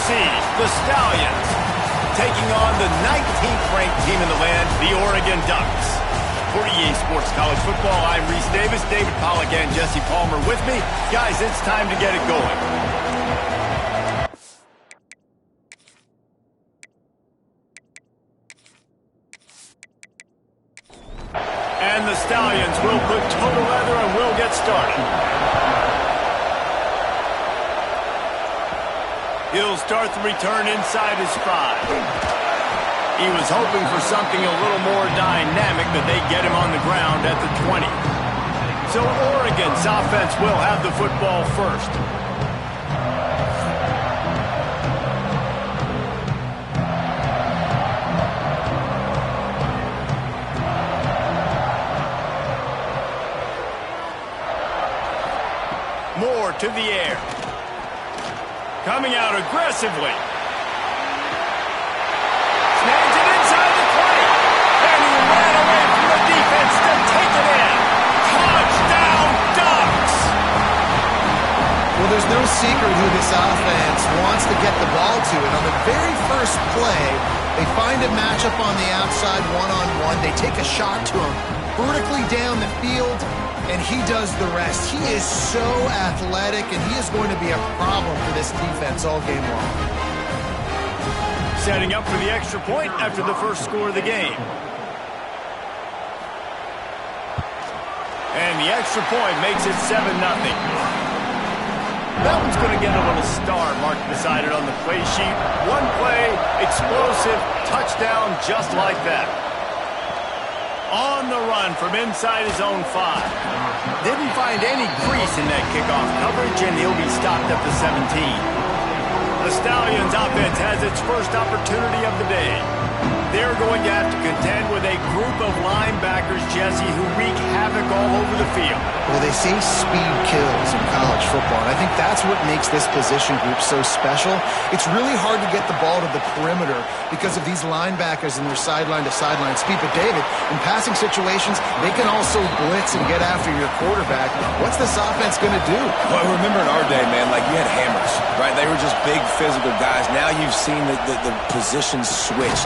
overseas, the Stallions, taking on the 19th ranked team in the land, the Oregon Ducks. For EA Sports College Football, I'm Reese Davis, David Pollack, and Jesse Palmer with me. Guys, it's time to get it going. And the Stallions will put total leather and we'll get started. He'll start the return inside his 5. He was hoping for something a little more dynamic, but they get him on the ground at the 20. So Oregon's offense will have the football first. Moore to the air. Coming out aggressively. Snags it inside the 20. And he ran away from the defense to take it in. Touchdown, Ducks! Well, there's no secret who this offense wants to get the ball to. And on the very first play, they find a matchup on the outside one-on-one. They take a shot to him vertically down the field, and he does the rest. He is so athletic, and he is going to be a problem for this defense all game long. Setting up for the extra point after the first score of the game. And the extra point makes it 7-0. That one's going to get a little star marked beside it on the play sheet. One play, explosive, touchdown just like that. On the run from inside his own 5. Didn't find any crease in that kickoff coverage, and he'll be stopped at the 17. The Stallions offense has its first opportunity of the day. They're going to have to contend with a group of linebackers, Jesse, who wreak havoc all over the field. Well, they say speed kills in college football, and I think that's what makes this position group so special. It's really hard to get the ball to the perimeter because of these linebackers and their sideline-to-sideline speed. But, David, in passing situations, they can also blitz and get after your quarterback. What's this offense going to do? Well, remember in our day, man, like you had hammers, right? They were just big physical guys. Now you've seen the positions switch.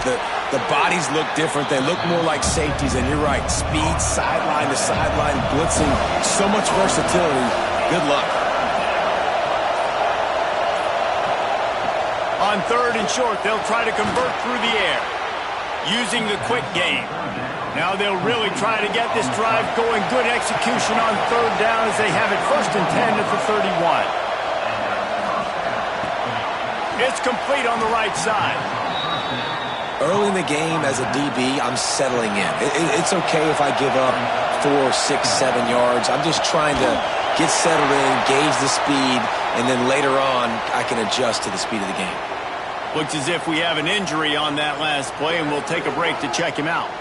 The bodies look different. They look more like safeties, and you're right. Speed, sideline to sideline, blitzing, so much versatility. Good luck. On 3rd and short, they'll try to convert through the air, using the quick game. Now they'll really try to get this drive going. Good execution on 3rd down as they have it 1st and 10 at the 31. It's complete on the right side. Early in the game as a DB, I'm settling in. It's okay if I give up 4, 6, 7 yards. I'm just trying to get settled in, gauge the speed, and then later on, I can adjust to the speed of the game. Looks as if we have an injury on that last play, and we'll take a break to check him out.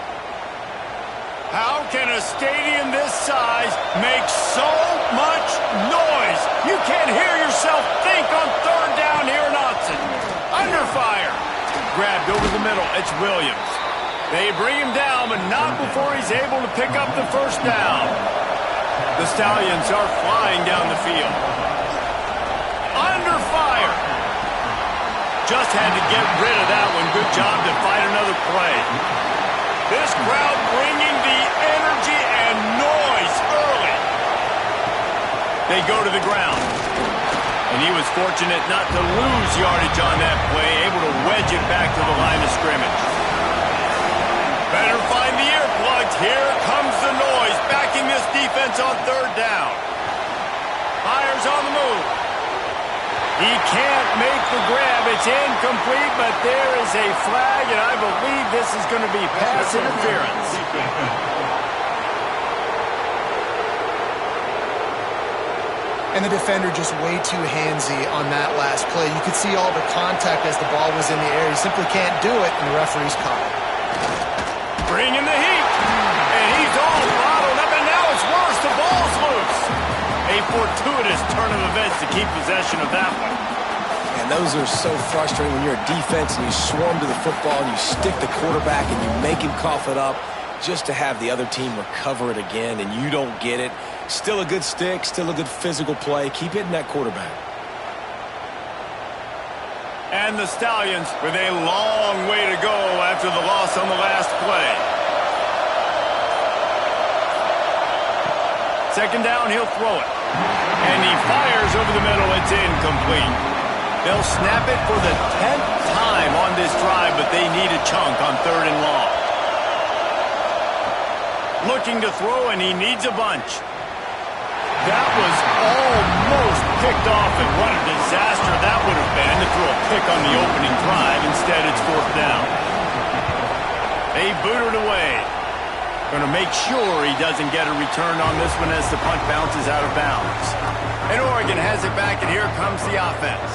How can a stadium this size make so much noise? You can't hear yourself think on 3rd down here in Austin. Under fire. Grabbed over the middle. It's Williams. They bring him down, but not before he's able to pick up the 1st down. The Stallions are flying down the field. Under fire. Just had to get rid of that one. Good job to fight another play. This crowd bringing the energy and noise early. They go to the ground. And he was fortunate not to lose yardage on that play, able to wedge it back to the line of scrimmage. Better find the earplugs. Here comes the noise, backing this defense on 3rd down. Fires on the move. He can't make the grab. It's incomplete, but there is a flag, and I believe this is going to be pass interference. And the defender just way too handsy on that last play. You could see all the contact as the ball was in the air. He simply can't do it, and the referee's caught it. Bringing the heat. And he's all bottled up, and now it's worse. The ball's loose. A fortuitous turn of events to keep possession of that one. And those are so frustrating when you're a defense and you swarm to the football and you stick the quarterback and you make him cough it up just to have the other team recover it again and you don't get it. Still a good stick, still a good physical play. Keep hitting that quarterback. And the Stallions with a long way to go after the loss on the last play. Second down, he'll throw it. And he fires over the middle. It's incomplete. They'll snap it for the 10th time on this drive, but they need a chunk on 3rd and long. Looking to throw, and he needs a bunch. That was almost picked off, and what a disaster that would have been to throw a pick on the opening drive. Instead, it's 4th down. They boot it away. Going to make sure he doesn't get a return on this one as the punt bounces out of bounds. And Oregon has it back, and here comes the offense.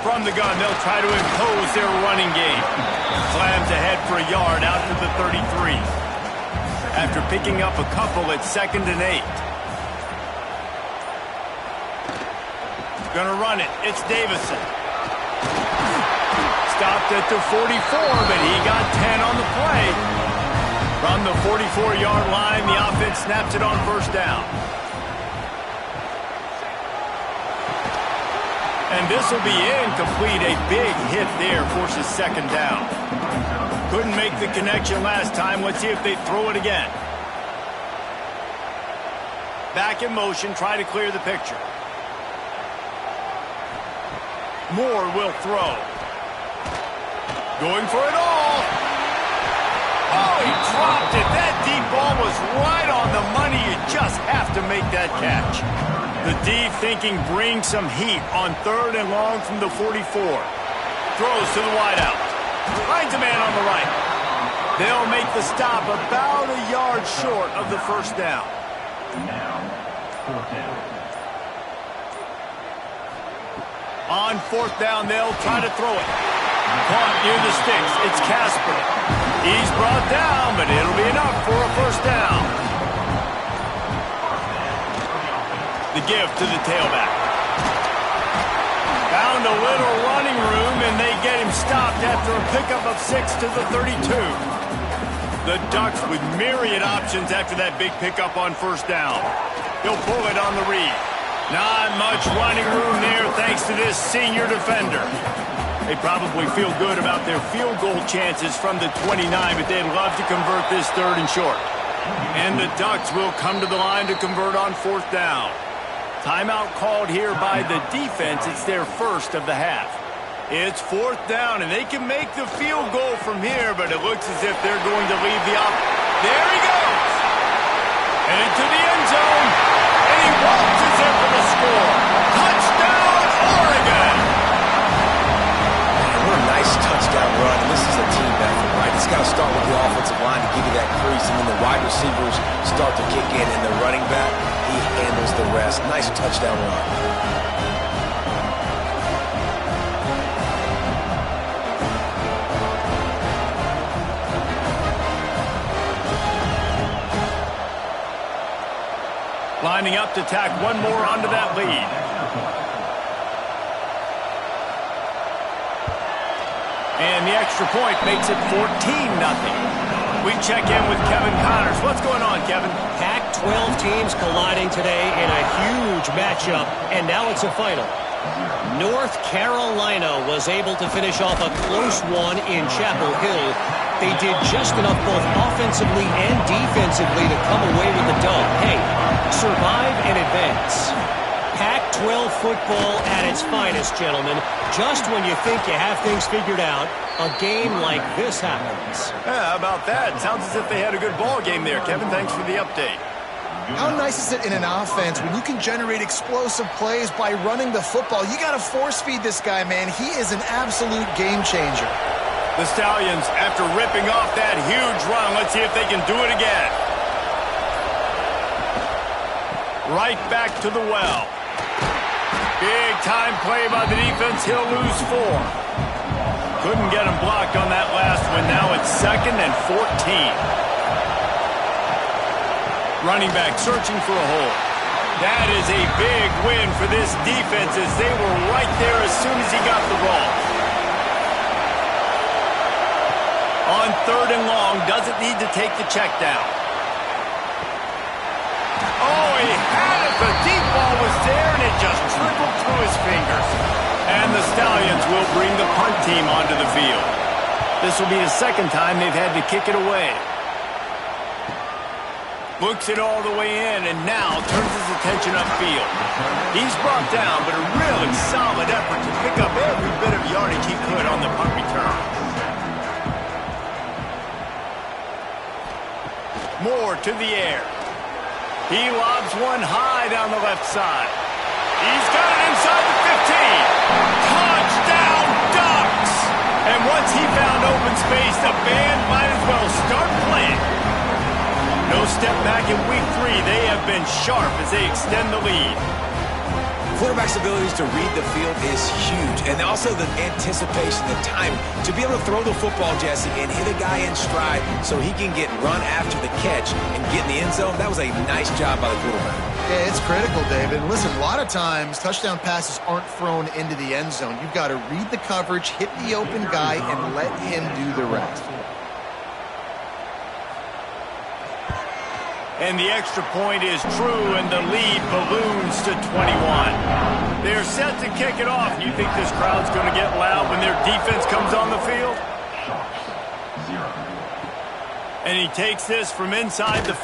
From the gun, they'll try to impose their running game. Slams ahead for a yard out to the 33. After picking up a couple, it's 2nd and 8. Gonna run it. It's Davison. Stopped at the 44, but he got 10 on the play. From the 44-yard line, the offense snaps it on 1st down. And this will be incomplete. A big hit there forces 2nd down. Couldn't make the connection last time. Let's see if they throw it again. Back in motion, try to clear the picture. Moore will throw. Going for it all. Oh, he dropped it. That deep ball was right on the money. You just have to make that catch. The D thinking bring some heat on 3rd and long from the 44. Throws to the wideout. Finds a man on the right. They'll make the stop about a yard short of the 1st down. Now, 4th down. On 4th down, they'll try to throw it. Caught near the sticks. It's Casper. He's brought down, but it'll be enough for a 1st down. The give to the tailback. Found a little running room, and they get him stopped after a pickup of 6 to the 32. The Ducks with myriad options after that big pickup on 1st down. He'll pull it on the read. Not much running room there thanks to this senior defender. They probably feel good about their field goal chances from the 29, but they'd love to convert this 3rd and short. And the Ducks will come to the line to convert on 4th down. Timeout called here by the defense. It's their 1st of the half. It's 4th down, and they can make the field goal from here, but it looks as if they're going to leave the op. There he goes! Headed to the end zone, and he waltzes in for the score. Touchdown, Oregon! What a nice touchdown run. And this is a team effort, right? It's got to start with the offensive line to give you that crease, and then the wide receivers start to kick in, and the running back, he handles the rest. Nice touchdown run. Lining up to tack one more onto that lead. And the extra point makes it 14-0. We check in with Kevin Connors. What's going on, Kevin? Pac-12 teams colliding today in a huge matchup, and now it's a final. North Carolina was able to finish off a close one in Chapel Hill. They did just enough both offensively and defensively to come away with the dub. Hey, survive and advance. Pac-12 football at its finest, gentlemen. Just when you think you have things figured out, a game like this happens. Yeah, how about that? Sounds as if they had a good ball game there. Kevin, thanks for the update. How nice is it in an offense when you can generate explosive plays by running the football? You got to force feed this guy, man. He is an absolute game changer. The Stallions, after ripping off that huge run, let's see if they can do it again. Right back to the well. Big time play by the defense. He'll lose 4. Couldn't get him blocked on that last one. Now it's 2nd and 14. Running back searching for a hole. That is a big win for this defense as they were right there as soon as he got the ball. On 3rd and long, doesn't need to take the check down. Oh, he had it. The deep ball was there, and it just trickled through his fingers. And the Stallions will team onto the field. This will be the second time they've had to kick it away. Looks it all the way in, and now turns his attention upfield. He's brought down, but a really solid effort to pick up every bit of yardage he could on the punt return. Moore to the air. He lobs one high down the left side. He's got it inside the 15. Touchdown, Ducks! And once he found open space, the band might as well start playing. No step back in week 3. They have been sharp as they extend the lead. Quarterback's abilities to read the field is huge. And also the anticipation, the time to be able to throw the football, Jesse, and hit a guy in stride so he can get run after the catch and get in the end zone. That was a nice job by the quarterback. Yeah, it's critical, David. And listen, a lot of times touchdown passes aren't thrown into the end zone. You've got to read the coverage, hit the open guy, and let him do the rest. And the extra point is true, and the lead balloons to 21. They're set to kick it off. You think this crowd's going to get loud when their defense comes on the field? And he takes this from inside the 5.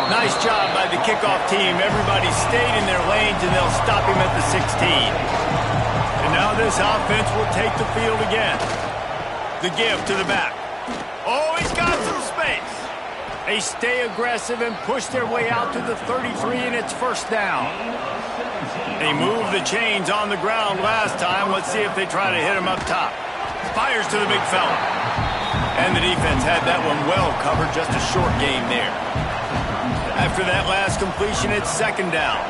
Nice job by the kickoff team. Everybody stayed in their lanes, and they'll stop him at the 16. And now this offense will take the field again. The give to the back. Oh, he's got some space. They stay aggressive and push their way out to the 33, and it's first down. They moved the chains on the ground last time. Let's see if they try to hit him up top. Fires to the big fella. And the defense had that one well covered, just a short gain there. After that last completion, it's second down.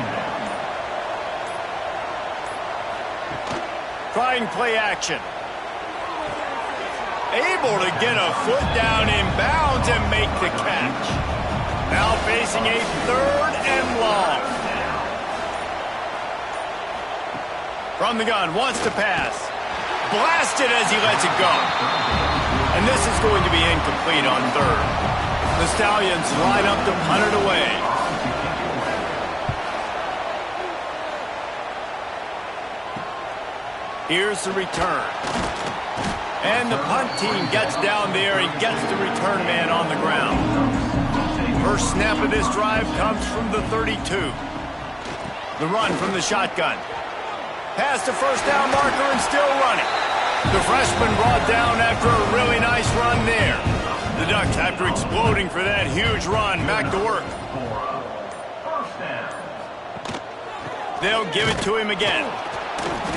Trying play action. Able to get a foot down in bounds and make the catch. Now facing a third and long. From the gun, wants to pass. Blasted as he lets it go. And this is going to be incomplete on third. The Stallions line up to punt it away. Here's the return. And the punt team gets down there and gets the return man on the ground. First snap of this drive comes from the 32. The run from the shotgun. Past the first down marker and still running. The freshman brought down after a really nice run there. The Ducks, after exploding for that huge run, back to work. They'll give it to him again.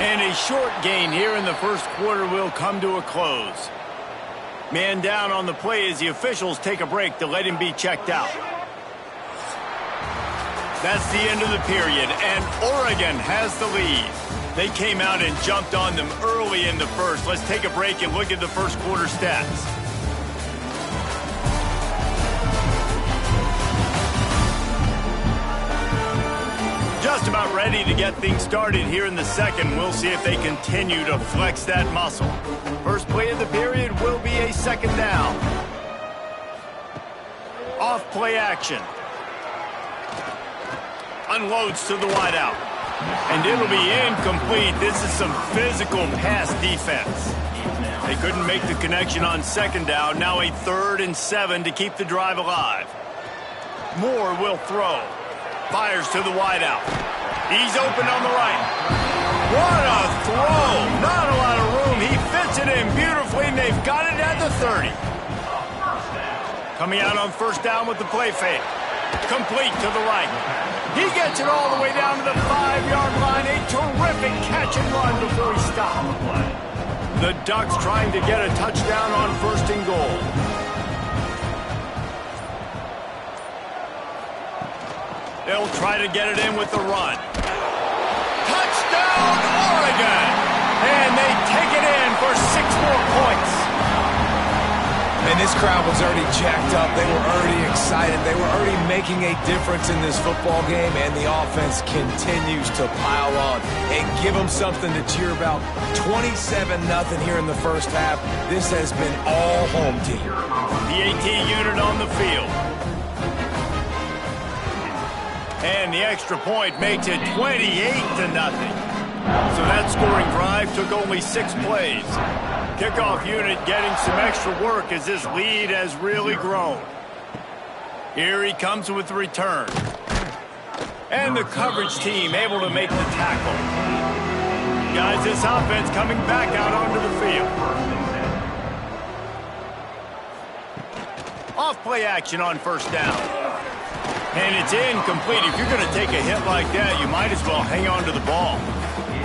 And a short gain here in the first quarter will come to a close. Man down on the play as the officials take a break to let him be checked out. That's the end of the period, and Oregon has the lead. They came out and jumped on them early in the first. Let's take a break and look at the first quarter stats. Just about ready to get things started here in the second. We'll see if they continue to flex that muscle. First play of the period will be a second down. Off play action. Unloads to the wideout. And it'll be incomplete. This is some physical pass defense. They couldn't make the connection on second down. Now a 3rd and 7 to keep the drive alive. Moore will throw. Fires to the wideout. He's open on the right. What a throw. Not a lot of room. He fits it in beautifully, and they've got it at the 30. Coming out on first down with the play fake. Complete to the right. He gets it all the way down to the 5-yard line. A terrific catch and run before he stopped. The Ducks trying to get a touchdown on first and goal. They'll try to get it in with the run. Touchdown, Oregon! And they take it in for 6 more points. And this crowd was already jacked up. They were already excited. They were already making a difference in this football game, and the offense continues to pile on and give them something to cheer about. 27-0 here in the first half. This has been all home team. The AT unit on the field. And the extra point makes it 28-0. So that scoring drive took only 6 plays. Kickoff unit getting some extra work as this lead has really grown. Here he comes with the return. And the coverage team able to make the tackle. Guys, this offense coming back out onto the field. Off-play action on first down. And it's incomplete. If you're going to take a hit like that, you might as well hang on to the ball.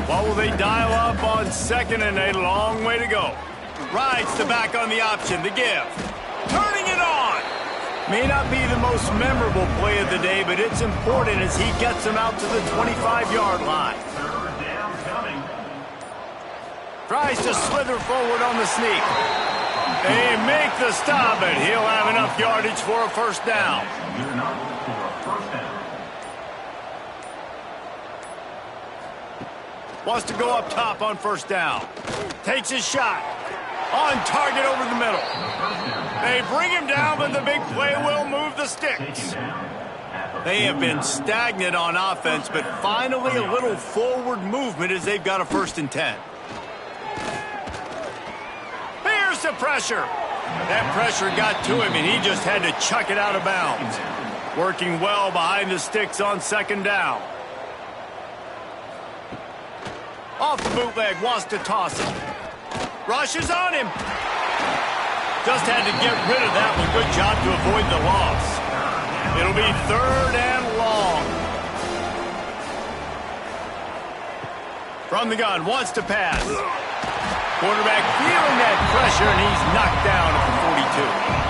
What will they dial up on second and a long way to go? Rides the back on the option, the give. Turning it on. May not be the most memorable play of the day, but it's important as he gets them out to the 25-yard line. Tries to slither forward on the sneak. They make the stop, and he'll have enough yardage for a first down. Wants to go up top on first down. Takes his shot. On target over the middle. They bring him down, but the big play will move the sticks. They have been stagnant on offense, but finally a little forward movement as they've got a 1st and 10. Here's the pressure. That pressure got to him, and he just had to chuck it out of bounds. Working well behind the sticks on second down. Off the bootleg, wants to toss it. Rushes on him. Just had to get rid of that one. Good job to avoid the loss. It'll be 3rd and long. From the gun, wants to pass. Quarterback feeling that pressure, and he's knocked down at the 42.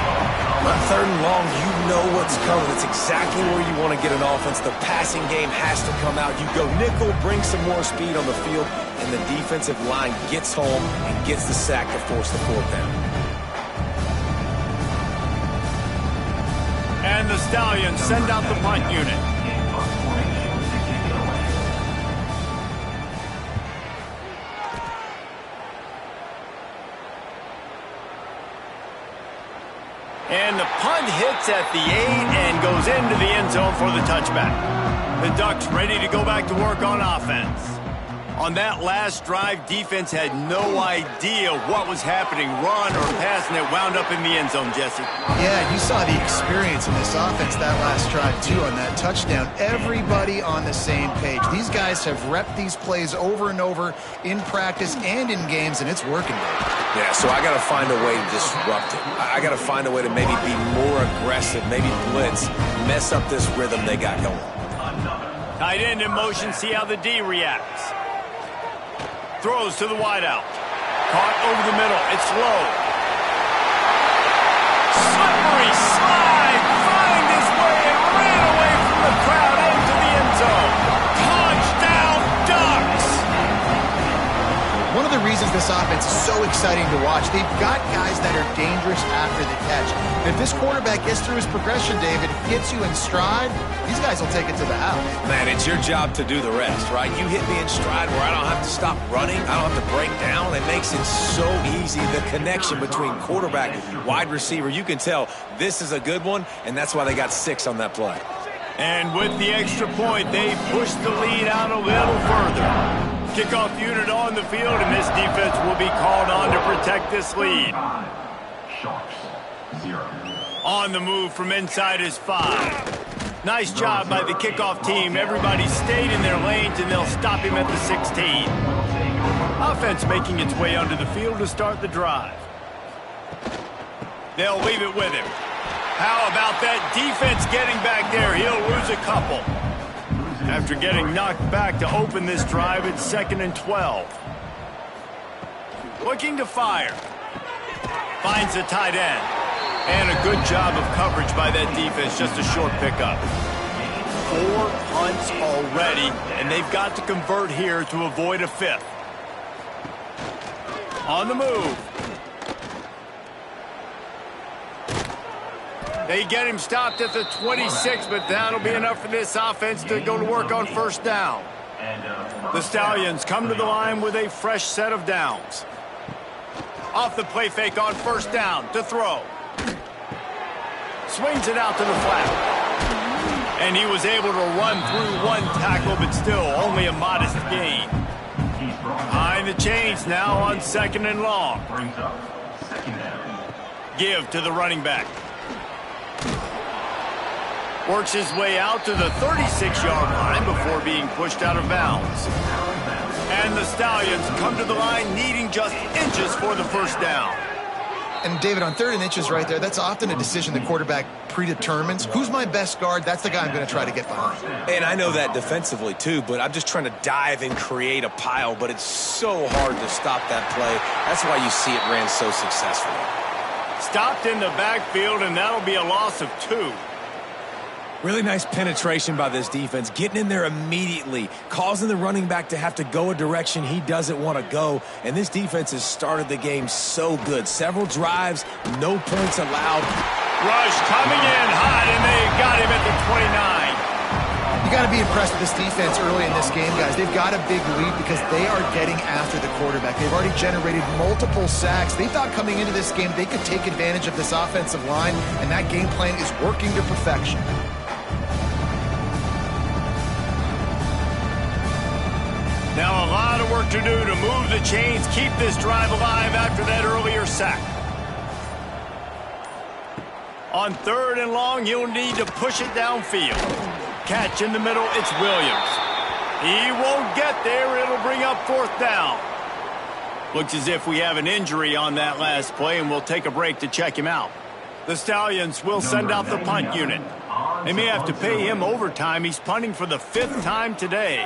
On 3rd and long, you know what's coming. It's exactly where you want to get an offense. The passing game has to come out. You go nickel, bring some more speed on the field, and the defensive line gets home and gets the sack to force the 4th down. And the Stallions send out the punt unit. And the punt hits at the 8 and goes into the end zone for the touchback. The Ducks ready to go back to work on offense. On that last drive, defense had no idea what was happening, run or pass, and it wound up in the end zone, Jesse. Yeah, you saw the experience in this offense that last drive, too, on that touchdown. Everybody on the same page. These guys have repped these plays over and over in practice and in games, and it's working. Yeah, so I got to find a way to disrupt it. I got to find a way to maybe be more aggressive, maybe blitz, mess up this rhythm they got going. Tight end in motion, see how the D reacts. Throws to the wideout. Caught over the middle. It's low. Slippery slide. Find his way and ran away from the crowd into the end zone. Touchdown, Ducks! One of the reasons this offense is so exciting to watch, they've got guys that are dangerous after the catch. And if this quarterback gets through his progression, David, hits you in stride, these guys will take it to the house. Man, it's your job to do the rest, right? You hit me in stride where I don't have to stop running. I don't have to break down. It makes it so easy. The connection between quarterback, wide receiver, you can tell this is a good one, and that's why they got 6 on that play. And with the extra point, they push the lead out a little further. Kickoff unit on the field, and this defense will be called on to protect this lead. On the move from inside is 5. Nice job by the kickoff team. Everybody stayed in their lanes, and they'll stop him at the 16. Offense making its way onto the field to start the drive. They'll leave it with him. How about that defense getting back there? He'll lose a couple. After getting knocked back to open this drive, it's 2nd and 12. Looking to fire. Finds the tight end. And a good job of coverage by that defense, just a short pickup. 4 punts already, and they've got to convert here to avoid a 5th. On the move. They get him stopped at the 26, but that'll be enough for this offense to go to work on first down. The Stallions come to the line with a fresh set of downs. Off the play fake on first down to throw. Swings it out to the flat. And he was able to run through 1 tackle, but still only a modest gain. behind the chains now on 2nd and long. Brings up 2nd down. Give to the running back. Works his way out to the 36-yard line before being pushed out of bounds. And the Stallions come to the line needing just inches for the first down. And David, on 3rd and inches right there, that's often a decision the quarterback predetermines. Who's my best guard? That's the guy I'm going to try to get behind. And I know that defensively too, but I'm just trying to dive and create a pile, but it's so hard to stop that play. That's why you see it ran so successfully. Stopped in the backfield, and that'll be a loss of 2. Really nice penetration by this defense, getting in there immediately, causing the running back to have to go a direction he doesn't want to go. And this defense has started the game so good. Several drives, no points allowed. Rush coming in hot, and they got him at the 29. You got to be impressed with this defense early in this game, guys. They've got a big lead because they are getting after the quarterback. They've already generated multiple sacks. They thought coming into this game they could take advantage of this offensive line, and that game plan is working to perfection. Now a lot of work to do to move the chains, keep this drive alive after that earlier sack. On 3rd and long, you'll need to push it downfield. Catch in the middle, it's Williams. He won't get there, it'll bring up 4th down. Looks as if we have an injury on that last play, and we'll take a break to check him out. The Stallions will send out the punt unit. They may have to pay him overtime. He's punting for the 5th time today.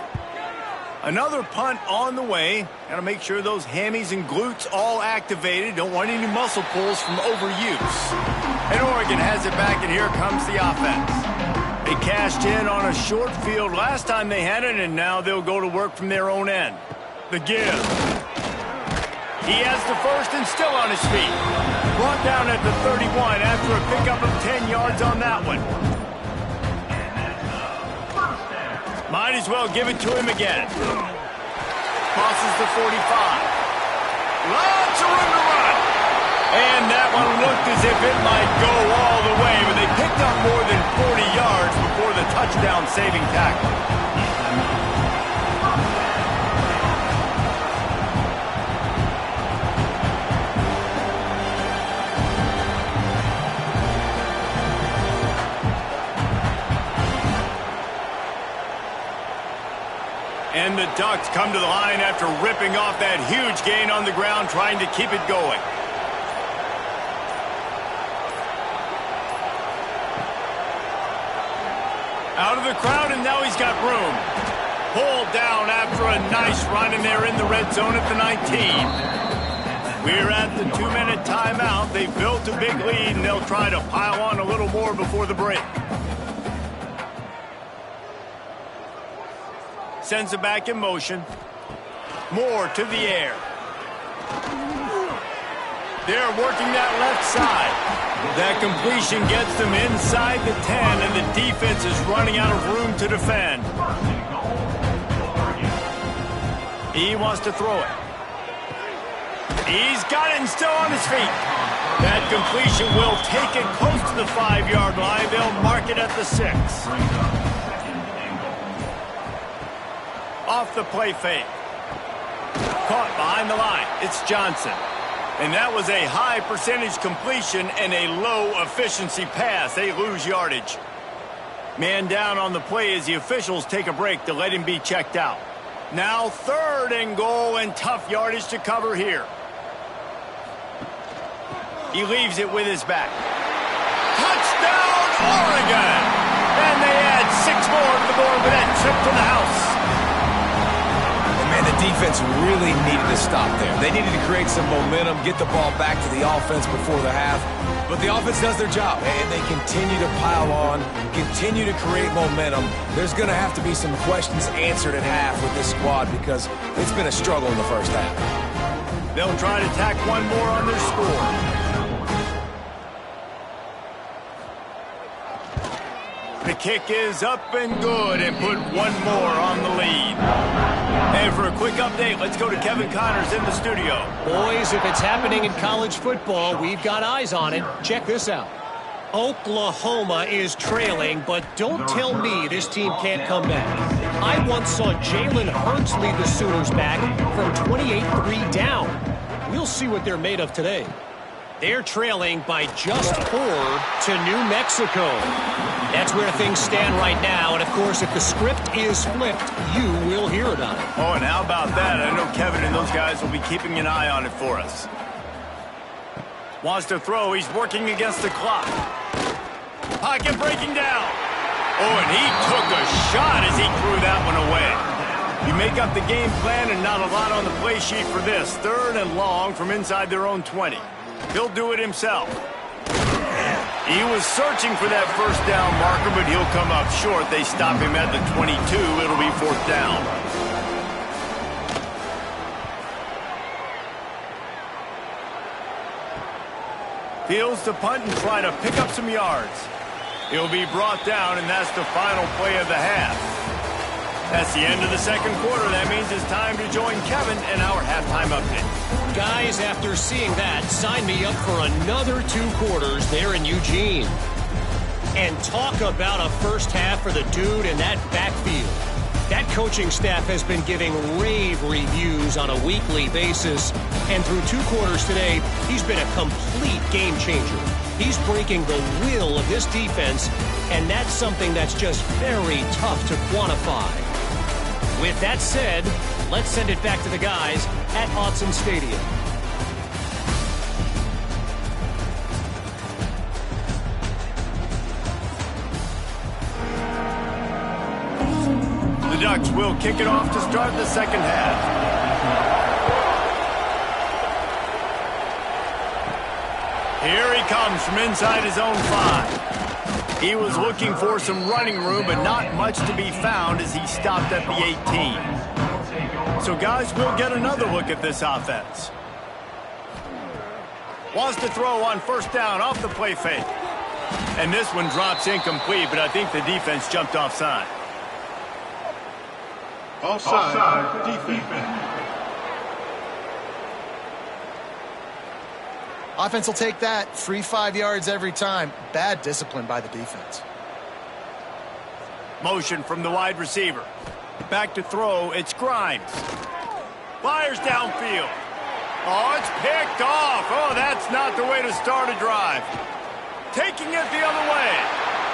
Another punt on the way. Got to make sure those hammies and glutes all activated. Don't want any muscle pulls from overuse. And Oregon has it back, and here comes the offense. They cashed in on a short field last time they had it, and now they'll go to work from their own end. The give. He has the first and still on his feet. Brought down at the 31 after a pickup of 10 yards on that one. Might as well give it to him again. Crosses the 45. Lots of room to run. And that one looked as if it might go all the way, but they picked up more than 40 yards before the touchdown-saving tackle. And the Ducks come to the line after ripping off that huge gain on the ground, trying to keep it going. Out of the crowd, and now he's got room. Pulled down after a nice run, and they're in the red zone at the 19. We're at the 2-minute timeout. They've built a big lead, and they'll try to pile on a little more before the break. Sends it back in motion. Moore to the air. They're working that left side. That completion gets them inside the 10, and the defense is running out of room to defend. He wants to throw it. He's got it and still on his feet. That completion will take it close to the 5-yard line. They'll mark it at the 6. Off the play fake. Caught behind the line. It's Johnson. And that was a high percentage completion and a low efficiency pass. They lose yardage. Man down on the play as the officials take a break to let him be checked out. Now 3rd and goal, and tough yardage to cover here. He leaves it with his back. Touchdown, Oregon! And they add 6 more to the board with that trip to the house. Man, the defense really needed to stop there. They needed to create some momentum, get the ball back to the offense before the half. But the offense does their job, and they continue to pile on, continue to create momentum. There's going to have to be some questions answered at half with this squad because it's been a struggle in the first half. They'll try to tack one more on their score. The kick is up and good, and put one more on the lead. And for a quick update, let's go to Kevin Connors in the studio. Boys, if it's happening in college football, we've got eyes on it. Check this out. Oklahoma is trailing, but don't tell me this team can't come back. I once saw Jalen Hurts lead the Sooners back from 28-3 down. We'll see what they're made of today. They're trailing by just 4 to New Mexico. That's where things stand right now. And, of course, if the script is flipped, you will hear it on it. Oh, and how about that? I know Kevin and those guys will be keeping an eye on it for us. Wants to throw. He's working against the clock. Pocket breaking down. Oh, and he took a shot as he threw that one away. You make up the game plan and not a lot on the play sheet for this. 3rd and long from inside their own 20. He'll do it himself. He was searching for that first down marker, but he'll come up short. They stop him at the 22. It'll be 4th down. Fields to punt and try to pick up some yards. He'll be brought down, and that's the final play of the half. That's the end of the second quarter. That means it's time to join Kevin in our halftime update. Guys, after seeing that, sign me up for another 2 quarters there in Eugene. And talk about a first half for the dude in that backfield. That coaching staff has been giving rave reviews on a weekly basis. And through 2 quarters today, he's been a complete game changer. He's breaking the will of this defense, and that's something that's just very tough to quantify. With that said, let's send it back to the guys at Autzen Stadium. The Ducks will kick it off to start the second half. Here he comes from inside his own 5. He was looking for some running room, but not much to be found as he stopped at the 18. So, guys, we'll get another look at this offense. Wants to throw on first down off the play fake. And this one drops incomplete, but I think the defense jumped offside. Offside defense. Offense will take that. Free 5 yards every time. Bad discipline by the defense. Motion from the wide receiver. Back to throw. It's Grimes. Fires downfield. Oh, it's picked off. Oh, that's not the way to start a drive. Taking it the other way.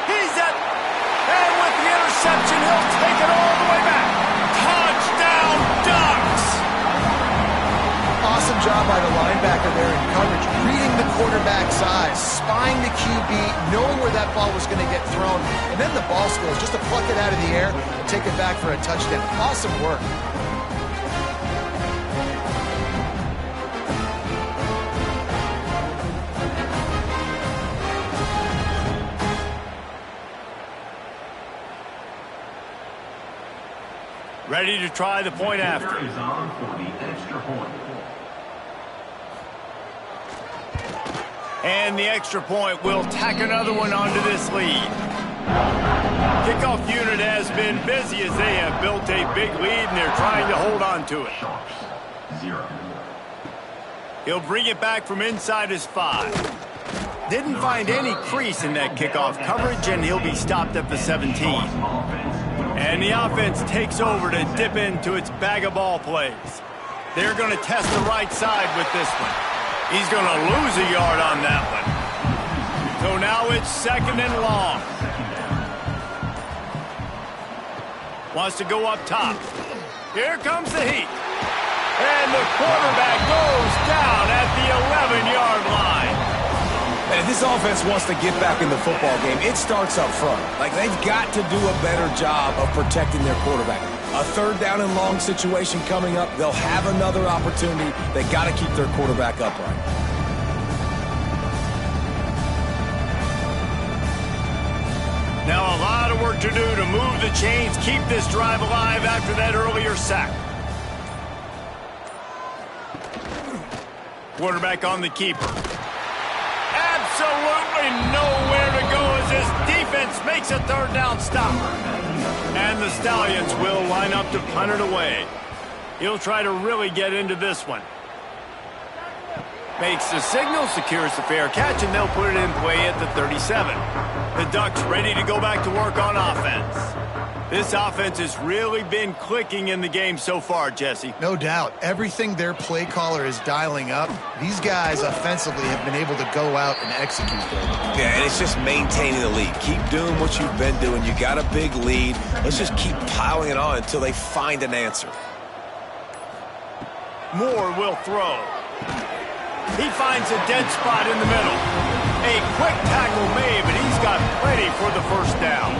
He's at... And with the interception, he'll take it all the way back. Touchdown, Ducks! Awesome job by the linebacker there in coverage, reading the quarterback's eyes, spying the QB, knowing where that ball was going to get thrown, and then the ball skills just to pluck it out of the air and take it back for a touchdown. Awesome work. Ready to try the point after. Is on for the extra point. And the extra point will tack another one onto this lead. Kickoff unit has been busy as they have built a big lead and they're trying to hold on to it. Sharps, 0. He'll bring it back from inside his 5. Didn't find any crease in that kickoff coverage, and he'll be stopped at the 17. And the offense takes over to dip into its bag of ball plays. They're going to test the right side with this one. He's going to lose a yard on that one. So now it's 2nd and long. Wants to go up top. Here comes the heat. And the quarterback goes down at the 11-yard line. And if this offense wants to get back in the football game, it starts up front. Like, they've got to do a better job of protecting their quarterback. A 3rd down and long situation coming up. They'll have another opportunity. They got to keep their quarterback upright. Now a lot of work to do to move the chains, keep this drive alive after that earlier sack. Quarterback on the keeper. Absolutely nowhere to go as this defense makes a 3rd down stop. And the Stallions will line up to punt it away. He'll try to really get into this one. Makes the signal, secures the fair catch, and they'll put it in play at the 37. The Ducks ready to go back to work on offense. This offense has really been clicking in the game so far, Jesse. No doubt. Everything their play caller is dialing up, these guys offensively have been able to go out and execute them. Yeah, and it's just maintaining the lead. Keep doing what you've been doing. You got a big lead. Let's just keep piling it on until they find an answer. Moore will throw. He finds a dead spot in the middle. A quick tackle made, but he's got plenty for the first down.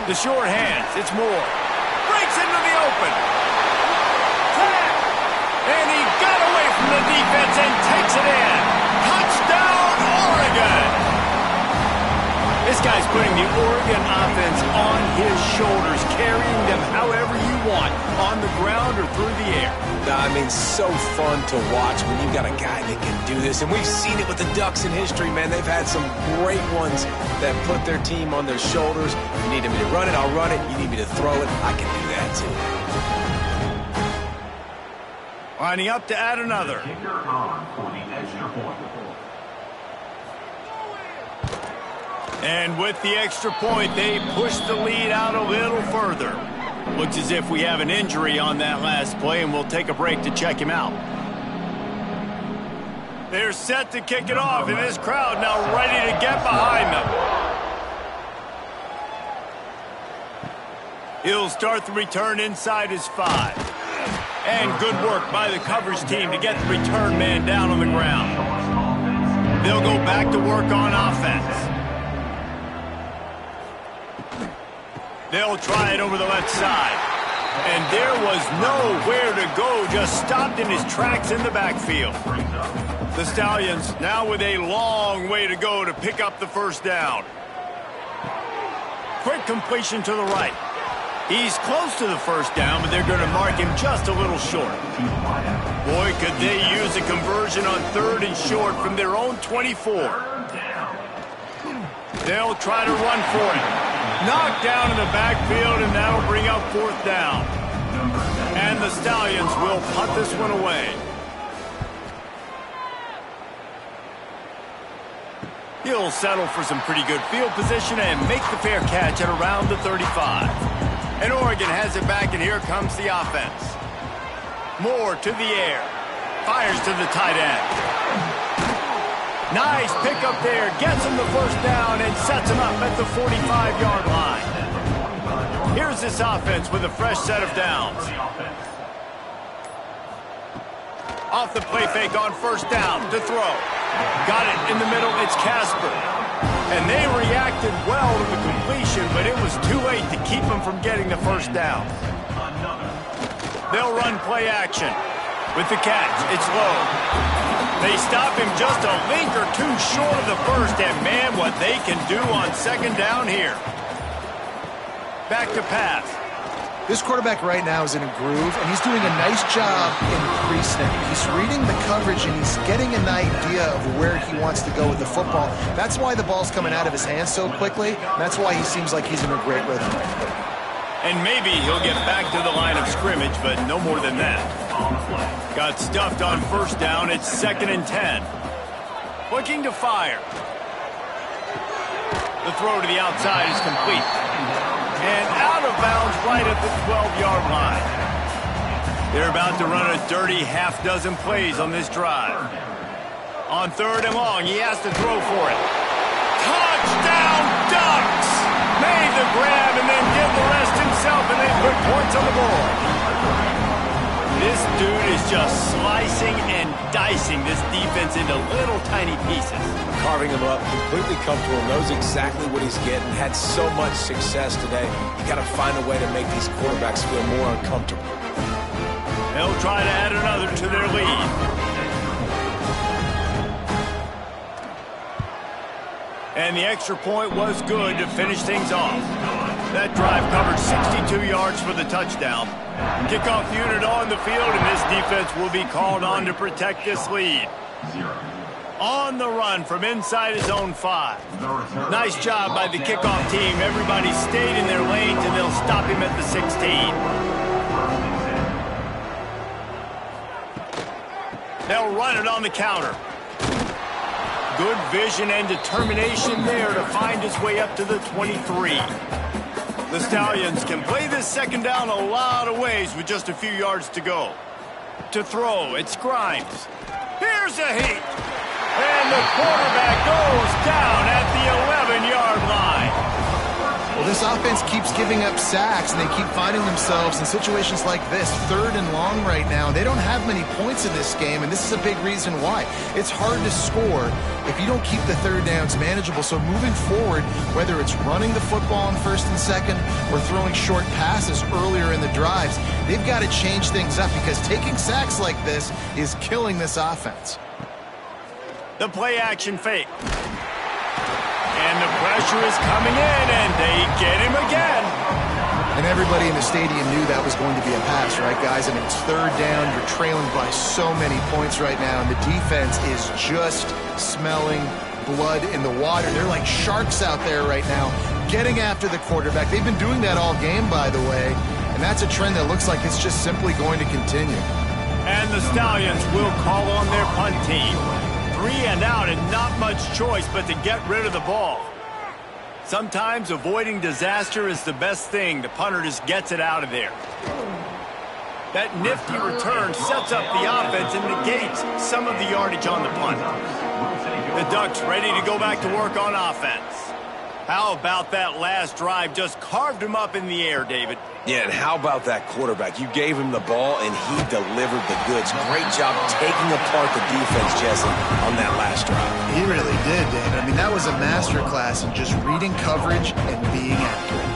The short hands, it's Moore. Breaks into the open. Tap! And he got away from the defense and takes it in. Touchdown, Oregon! This guy's putting the Oregon offense on his shoulders, carrying them however you want, on the ground or through the air. I mean, so fun to watch when you've got a guy that can do this. And we've seen it with the Ducks in history, man. They've had some great ones that put their team on their shoulders. You need me to run it, I'll run it. You need me to throw it, I can do that too. Lining up to add another. Kicker on for the extra point. And with the extra point, they push the lead out a little further. Looks as if we have an injury on that last play, and we'll take a break to check him out. They're set to kick it off, and this crowd now ready to get behind them. He'll start the return inside his 5. And good work by the coverage team to get the return man down on the ground. They'll go back to work on offense. They'll try it over the left side. And there was nowhere to go, just stopped in his tracks in the backfield. The Stallions now with a long way to go to pick up the first down. Quick completion to the right. He's close to the first down, but they're going to mark him just a little short. Boy, could they use a conversion on 3rd and short from their own 24. They'll try to run for it. Knocked down in the backfield, and that'll bring up 4th down. And the Stallions will punt this one away. He'll settle for some pretty good field position and make the fair catch at around the 35. And Oregon has it back, and here comes the offense. Moore to the air. Fires to the tight end. Nice pickup there. Gets him the first down and sets him up at the 45-yard line. Here's this offense with a fresh set of downs. Off the play fake on first down to throw. Got it in the middle. It's Casper. And they reacted well to the completion, but it was too late to keep them from getting the first down. They'll run play action. With the catch, it's low. They stop him just a link or two short of the first, and man, what they can do on 2nd down here. Back to pass. This quarterback right now is in a groove, and he's doing a nice job in pre-snap. He's reading the coverage, and he's getting an idea of where he wants to go with the football. That's why the ball's coming out of his hands so quickly. That's why he seems like he's in a great rhythm. And maybe he'll get back to the line of scrimmage, but no more than that. Got stuffed on first down. It's 2nd and 10. Looking to fire. The throw to the outside is complete. And out of bounds right at the 12-yard line. They're about to run a dirty half-dozen plays on this drive. On 3rd and long, he has to throw for it. Touchdown, Ducks! Made the grab and then did the rest himself, and they put points on the board. This dude is just slicing and dicing this defense into little tiny pieces. Carving him up, completely comfortable, knows exactly what he's getting, had so much success today. You got to find a way to make these quarterbacks feel more uncomfortable. They'll try to add another to their lead. And the extra point was good to finish things off. That drive covered 62 yards for the touchdown. Kickoff unit on the field, and this defense will be called on to protect this lead. On the run from inside his own 5. Nice job by the kickoff team. Everybody stayed in their lanes, and they'll stop him at the 16. They'll run it on the counter. Good vision and determination there to find his way up to the 23. The Stallions can play this second down a lot of ways with just a few yards to go. To throw, it's Grimes. Here's a heat. And the quarterback goes down at the 11-yard line. Well, this offense keeps giving up sacks, and they keep finding themselves in situations like this, 3rd and long right now. They don't have many points in this game, and this is a big reason why. It's hard to score if you don't keep the 3rd downs manageable. So moving forward, whether it's running the football on 1st and 2nd or throwing short passes earlier in the drives, they've got to change things up because taking sacks like this is killing this offense. The play-action fake. And the pressure is coming in, and they get him again. And everybody in the stadium knew that was going to be a pass, right, guys? I mean, it's 3rd down. You're trailing by so many points right now, and the defense is just smelling blood in the water. They're like sharks out there right now, getting after the quarterback. They've been doing that all game, by the way, and that's a trend that looks like it's just simply going to continue. And the Stallions will call on their punt team. 3 and out and not much choice but to get rid of the ball. Sometimes avoiding disaster is the best thing. The punter just gets it out of there. That nifty return sets up the offense and negates some of the yardage on the punt. The Ducks ready to go back to work on offense. How about that last drive? Just carved him up in the air, David. Yeah, and how about that quarterback? You gave him the ball, and he delivered the goods. Great job taking apart the defense, Jesse, on that last drive. He really did, David. I mean, that was a masterclass in just reading coverage and being accurate.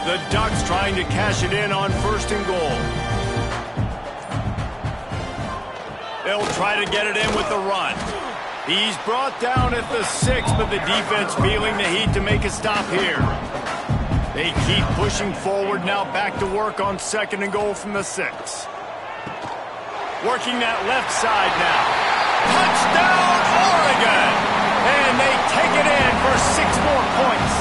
The Ducks trying to cash it in on 1st and goal. They'll try to get it in with the run. He's brought down at the 6, but the defense feeling the heat to make a stop here. They keep pushing forward now, back to work on 2nd and goal from the 6. Working that left side now. Touchdown, Oregon! And they take it in for 6 more points.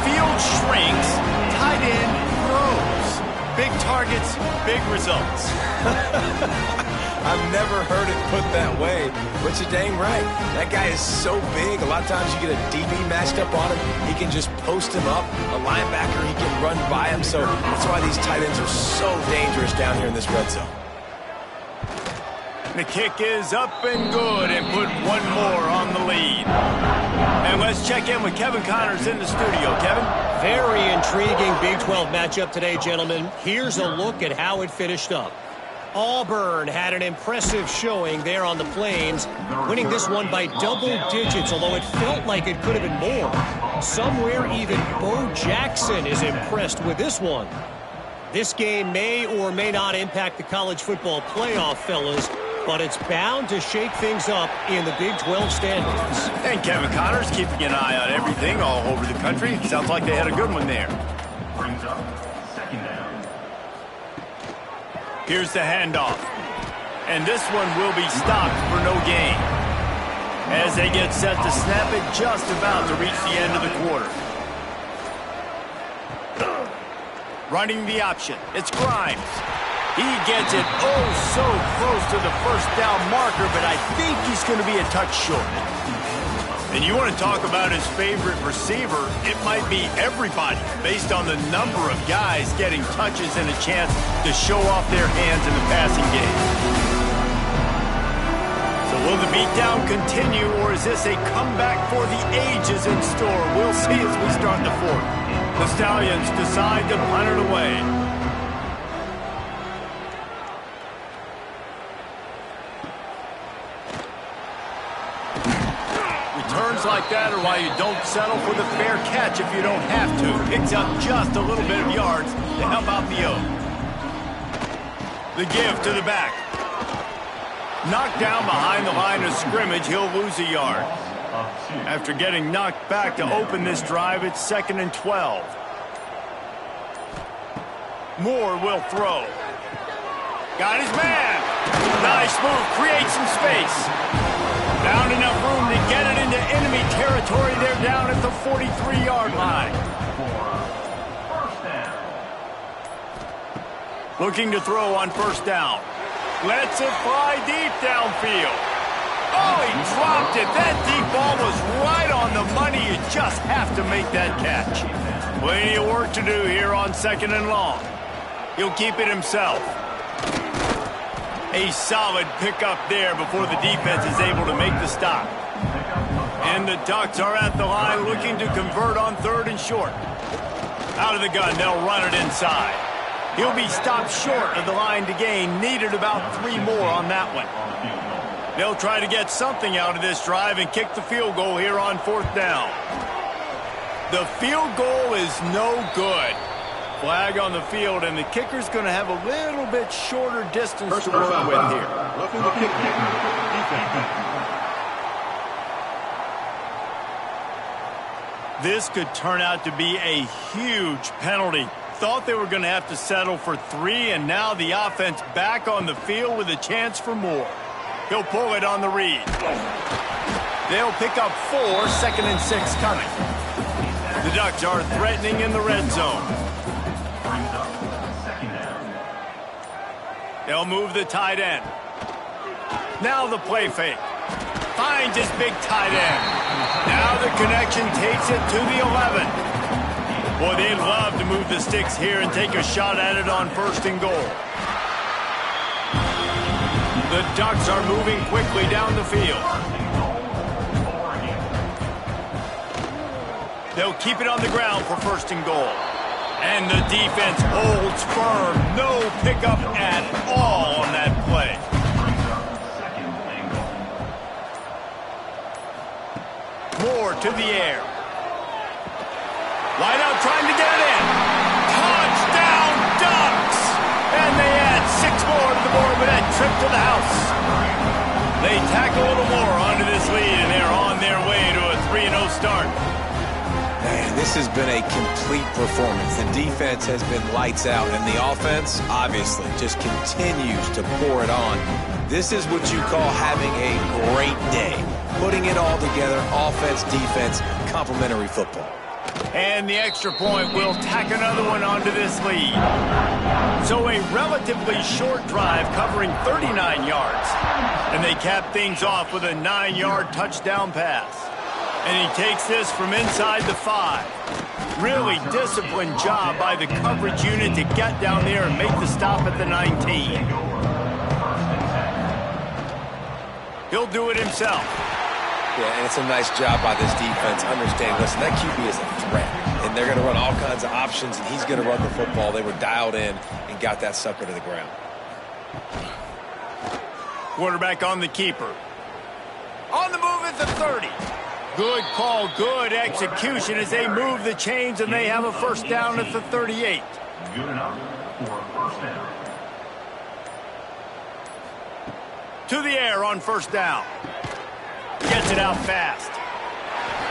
Field shrinks, tight end grows. Big targets, big results. I've never heard it put that way, but you're dang right. That guy is so big. A lot of times you get a DB matched up on him. He can just post him up. A linebacker, he can run by him. So that's why these tight ends are so dangerous down here in this red zone. The kick is up and good and put 1 more on the lead. And let's check in with Kevin Connors in the studio. Kevin? Very intriguing Big 12 matchup today, gentlemen. Here's a look at how it finished up. Auburn had an impressive showing there on the Plains, winning this one by double digits, although it felt like it could have been more. Somewhere even Bo Jackson is impressed with this one. This game may or may not impact the college football playoff, fellas, but it's bound to shake things up in the Big 12 standings. And Kevin Connors keeping an eye on everything all over the country. Sounds like they had a good one there. Brings up 2nd down. Here's the handoff. And this one will be stopped for no gain. As they get set to snap it just about to reach the end of the quarter. Running the option. It's Grimes. He gets it oh so close to the 1st down marker, but I think he's going to be a touch short. And you want to talk about his favorite receiver, it might be everybody based on the number of guys getting touches and a chance to show off their hands in the passing game. So will the beatdown continue, or is this a comeback for the ages in store? We'll see as we start the 4th. The Stallions decide to punt it away. Returns like that are why you don't settle for the fair catch if you don't have to. Picks up just a little bit of yards to help out the O. The give to the back. Knocked down behind the line of scrimmage, he'll lose a yard. After getting knocked back to open this drive, it's 2nd and 12. Moore will throw. Got his man. Nice move, creates some space. Found enough room to get it into enemy territory. They're down at the 43-yard line. Looking to throw on first down. Lets it fly deep downfield. Oh, he dropped it. That deep ball was right on the money. You just have to make that catch. Plenty of work to do here on 2nd and long. He'll keep it himself. A solid pickup there before the defense is able to make the stop. And the Ducks are at the line looking to convert on 3rd and short. Out of the gun, they'll run it inside. He'll be stopped short of the line to gain. Needed about 3 more on that one. They'll try to get something out of this drive and kick the field goal here on 4th down. The field goal is no good. Flag on the field, and the kicker's going to have a little bit shorter distance to work with here. Looking to kick This could turn out to be a huge penalty. Thought they were going to have to settle for 3, and now the offense back on the field with a chance for more. He'll pull it on the read. They'll pick up 4, 2nd and 6 coming. The Ducks are threatening in the red zone. They'll move the tight end. Now the play fake. Finds his big tight end. Now the connection takes it to the 11. Boy, they'd love to move the sticks here and take a shot at it on 1st and goal. The Ducks are moving quickly down the field. They'll keep it on the ground for 1st and goal. And the defense holds firm. No pickup at all on that play. Moore to the air. Wide out trying to get it in. Touchdown Ducks! And they add 6 more to the board with that trip to the house. They tack a little more onto this lead, and they're on their way to a 3-0 start. Man, this has been a complete performance. The defense has been lights out, and the offense, obviously, just continues to pour it on. This is what you call having a great day. Putting it all together, offense, defense, complementary football. And the extra point will tack another one onto this lead. So a relatively short drive covering 39 yards. And they cap things off with a 9-yard touchdown pass. And he takes this from inside the 5. Really disciplined job by the coverage unit to get down there and make the stop at the 19. He'll do it himself. Yeah, and it's a nice job by this defense understanding, listen, that QB is a threat. And they're going to run all kinds of options, and he's going to run the football. They were dialed in and got that sucker to the ground. Quarterback on the keeper. On the move at the 30. Good call, good execution as they move the chains, and they have a 1st down at the 38. Good enough for 1st down. To the air on 1st down. Gets it out fast.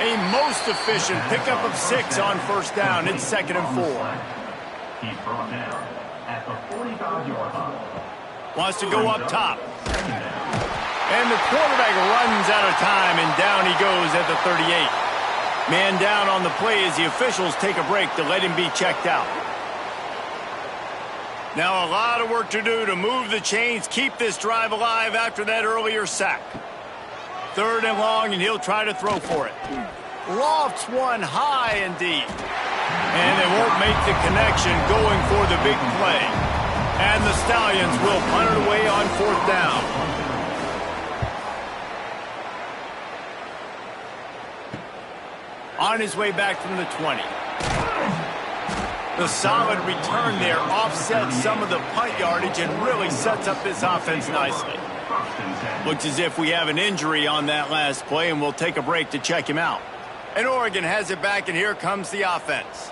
A most efficient pickup of 6 on 1st down. It's 2nd and 4. He's brought down at the 45-yard line. Wants to go up top. And the quarterback runs out of time, and down he goes at the 38. Man down on the play as the officials take a break to let him be checked out. Now a lot of work to do to move the chains, keep this drive alive after that earlier sack. 3rd and long, and he'll try to throw for it. Lofts one high and deep. And they won't make the connection going for the big play. And the Stallions will punt it away on 4th down. On his way back from the 20. The solid return there offsets some of the punt yardage and really sets up this offense nicely. Looks as if we have an injury on that last play, and we'll take a break to check him out. And Oregon has it back, and here comes the offense.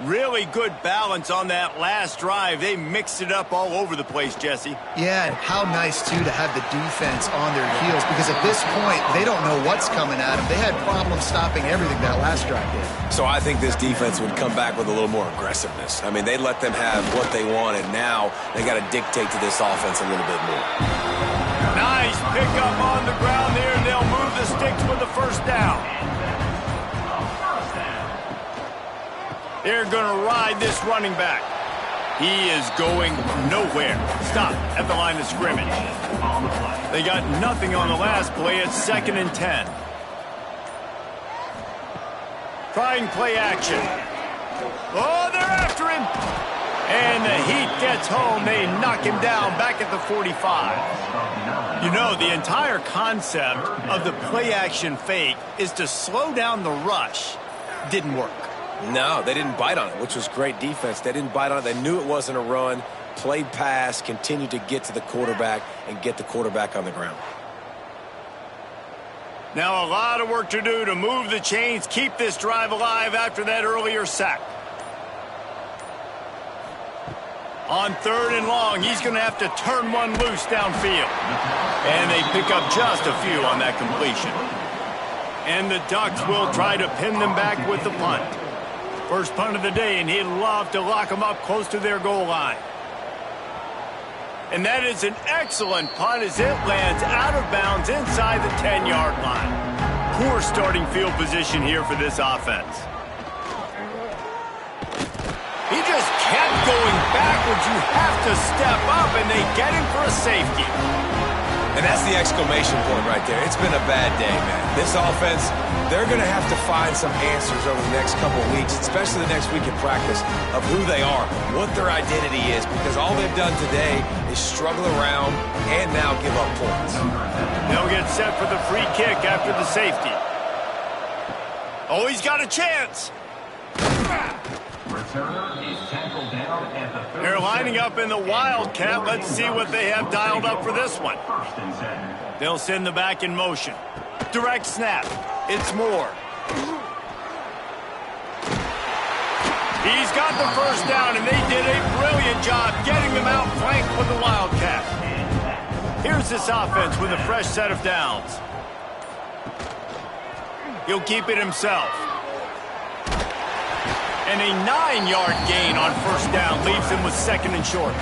Really good balance on that last drive. They mixed it up all over the place, Jesse. Yeah, and how nice, too, to have the defense on their heels, because at this point, they don't know what's coming at them. They had problems stopping everything that last drive did. So I think this defense would come back with a little more aggressiveness. I mean, they let them have what they wanted. Now they got to dictate to this offense a little bit more. Nice pickup on the ground there, and they'll move the sticks with the 1st down. They're going to ride this running back. He is going nowhere. Stop at the line of scrimmage. They got nothing on the last play. It's 2nd and 10. Trying play action. Oh, they're after him. And the heat gets home. They knock him down back at the 45. You know, the entire concept of the play action fake is to slow down the rush. Didn't work. No, they didn't bite on it, which was great defense. They didn't bite on it. They knew it wasn't a run, played pass, continued to get to the quarterback and get the quarterback on the ground. Now a lot of work to do to move the chains, keep this drive alive after that earlier sack. On 3rd and long, he's going to have to turn one loose downfield. And they pick up just a few on that completion. And the Ducks will try to pin them back with the punt. First punt of the day, and he'd love to lock them up close to their goal line. And that is an excellent punt as it lands out of bounds inside the 10-yard line. Poor starting field position here for this offense. He just kept going backwards. You have to step up, and they get him for a safety. And that's the exclamation point right there. It's been a bad day, man. This offense, they're going to have to find some answers over the next couple of weeks, especially the next week in practice, of who they are, what their identity is, because all they've done today is struggle around and now give up points. They'll get set for the free kick after the safety. Oh, he's got a chance. They're lining up in the Wildcat. Let's see what they have dialed up for this one. They'll send the back in motion. Direct snap. It's Moore. He's got the first down, and they did a brilliant job getting them out flanked with the Wildcat. Here's this offense with a fresh set of downs. He'll keep it himself. And a 9-yard gain on first down leaves him with 2nd and short.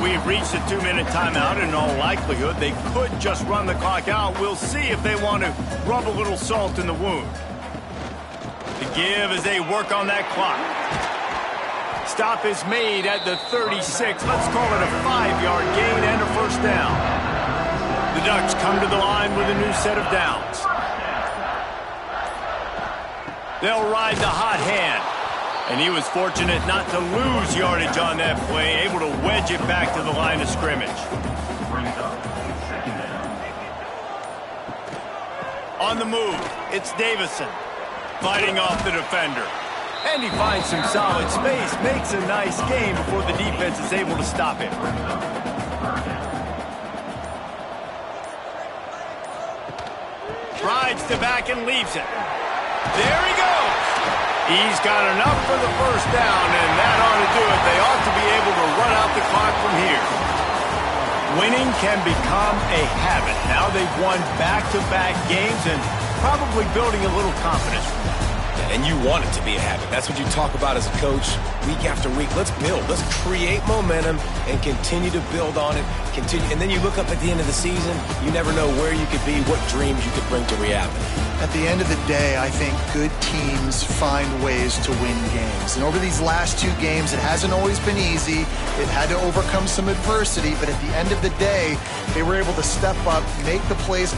We've reached a 2-minute timeout, and in all likelihood, they could just run the clock out. We'll see if they want to rub a little salt in the wound. The give as they work on that clock. Stop is made at the 36. Let's call it a 5-yard gain and a first down. The Ducks come to the line with a new set of downs. They'll ride the hot hand. And he was fortunate not to lose yardage on that play, able to wedge it back to the line of scrimmage. On the move, it's Davison fighting off the defender. And he finds some solid space, makes a nice gain before the defense is able to stop him. Rides the back and leaves it. There he goes. He's got enough for the first down, and that ought to do it. They ought to be able to run out the clock from here. Winning can become a habit. Now they've won back-to-back games and probably building a little confidence. And you want it to be a habit. That's what you talk about as a coach week after week. Let's build. Let's create momentum and continue to build on it. And then you look up at the end of the season, you never know where you could be, what dreams you could bring to reality. At the end of the day, I think good teams find ways to win games. And over these last 2 games, it hasn't always been easy. It had to overcome some adversity. But at the end of the day, they were able to step up, make the plays.